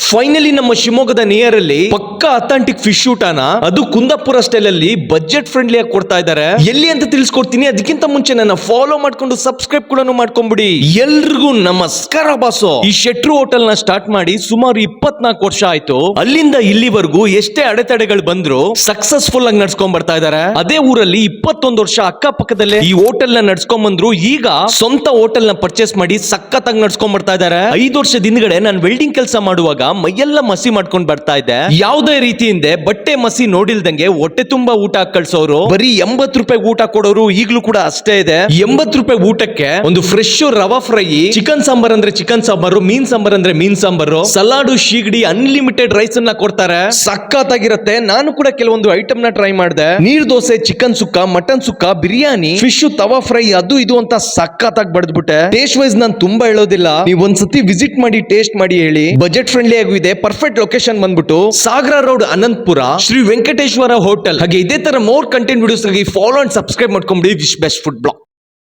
Finally ನಮ್ಮ ಶಿವಮೊಗ್ಗದ near ಅಲ್ಲಿ ಪಕ್ಕಾ ಅಥೆಂಟಿಕ್ ಫಿಶ್ ಊಟನ ಅದು ಕುಂದಾಪುರ ಸ್ಟೈಲ್ ಅಲ್ಲಿ ಬಜೆಟ್ ಫ್ರೆಂಡ್ಲಿ ಆಗಿ ಕೊಡ್ತಾ ಇದ್ದಾರೆ. ಎಲ್ಲಿ ಅಂತ ತಿಳಿಸ್ಕೊಡ್ತೀನಿ. ಅದಕ್ಕಿಂತ ಮುಂಚೆ ನನ್ನ ಫಾಲೋ ಮಾಡ್ಕೊಂಡು ಸಬ್ಸ್ಕ್ರೈಬ್ ಕೂಡ ಮಾಡ್ಕೊಂಡ್ಬಿಡಿ. ಎಲ್ರಿಗೂ ನಮಸ್ಕಾರ ಬಾಸು. ಈ ಶೆಟ್ರು ಹೋಟೆಲ್ ನ ಸ್ಟಾರ್ಟ್ ಮಾಡಿ ಸುಮಾರು 24 ವರ್ಷ ಆಯ್ತು. ಅಲ್ಲಿಂದ ಇಲ್ಲಿವರೆಗೂ ಎಷ್ಟೇ ಅಡೆತಡೆಗಳು ಬಂದ್ರು ಸಕ್ಸಸ್ಫುಲ್ ಆಗಿ ನಡ್ಸ್ಕೊಂಡ್ ಬರ್ತಾ ಇದಾರೆ. ಅದೇ ಊರಲ್ಲಿ 21 ವರ್ಷ ಅಕ್ಕಪಕ್ಕದಲ್ಲೇ ಈ ಹೋಟೆಲ್ ನ ನಡ್ಸ್ಕೊಂಡ್ ಬಂದ್ರು. ಈಗ ಸ್ವಂತ ಹೋಟೆಲ್ ನ ಪರ್ಚೇಸ್ ಮಾಡಿ ಸಖತ್ತಾಗಿ ನಡ್ಸ್ಕೊಂಡ್ ಬರ್ತಾ ಇದಾರೆ. 5 ವರ್ಷದ ಹಿಂದ್ಗಡೆ ನಾನು ವೆಲ್ಡಿಂಗ್ ಕೆಲಸ ಮಾಡುವಾಗ ಮೈಯೆಲ್ಲ ಮಸಿ ಮಾಡ್ಕೊಂಡ್ ಬರ್ತಾ ಇದ್ದೆ. ಯಾವುದೇ ರೀತಿಯಿಂದ ಬಟ್ಟೆ ಮಸಿ ನೋಡಿಲ್ದಂಗೆ ಹೊಟ್ಟೆ ತುಂಬಾ ಊಟ ಕಳ್ಸೋರು. ಬರೀ 80 ರೂಪಾಯಿ ಊಟ ಕೊಡೋರು ಈಗ್ಲೂ ಕೂಡ ಅಷ್ಟೇ ಇದೆ. 80 ರೂಪಾಯಿ ಊಟಕ್ಕೆ ಒಂದು ಫ್ರೆಶ್ ರವಾ ಫ್ರೈ, ಚಿಕನ್ ಸಾಂಬಾರ್ ಅಂದ್ರೆ ಚಿಕನ್ ಸಾಂಬಾರು, ಮೀನ್ ಸಾಂಬಾರ್ ಅಂದ್ರೆ ಮೀನ್ ಸಾಂಬಾರು, ಸಲಾಡು, ಶೀಗಡಿ, ಅನ್ಲಿಮಿಟೆಡ್ ರೈಸ್ ಅನ್ನ ಕೊಡ್ತಾರೆ. ಸಖತ್ತಾಗಿರುತ್ತೆ. ನಾನು ಕೂಡ ಕೆಲವೊಂದು ಐಟಮ್ ನ ಟ್ರೈ ಮಾಡಿದೆ. ನೀರ್ ದೋಸೆ, ಚಿಕನ್ ಸುಕ್ಕ, ಮಟನ್ ಸುಕ್ಕ, ಬಿರಿಯಾನಿ, ಫಿಶ್ ತವಾ ಫ್ರೈ, ಅದು ಇದು ಅಂತ ಸಖತ್ತಾಗಿ ಬಡ್ದ್ಬಿಟ್ಟೆ. ಟೇಸ್ಟ್ ವೈಸ್ ನಾನು ತುಂಬಾ ಹೇಳೋದಿಲ್ಲ, ನೀವು ಒಂದ್ಸತಿ ವಿಸಿಟ್ ಮಾಡಿ ಟೇಸ್ಟ್ ಮಾಡಿ ಹೇಳಿ. ಬಜೆಟ್ ಫ್ರೆಂಡ್ಲಿ ಆಗಿದೆ. ಪರ್ಫೆಕ್ಟ್ ಲೊಕೇಶನ್ ಬಂದ್ಬಿಟ್ಟು ಸಾಗರ ರೋಡ್, ಅನಂತಪುರ, ಶ್ರೀ ವೆಂಕಟೇಶ್ವರ ಹೋಟೆಲ್. ಹಾಗೆ ಇದೇ ತರ ಮೋರ್ ಕಂಟೆಂಟ್ ವಿಡಿಯೋಸ್ ಗಾಗಿ ಫಾಲೋ ಅಂಡ್ ಸಬ್ಸ್ಕ್ರೈಬ್ ಮಾಡ್ಕೊಂಡ್ಬಿಡಿ. Wish best food blog.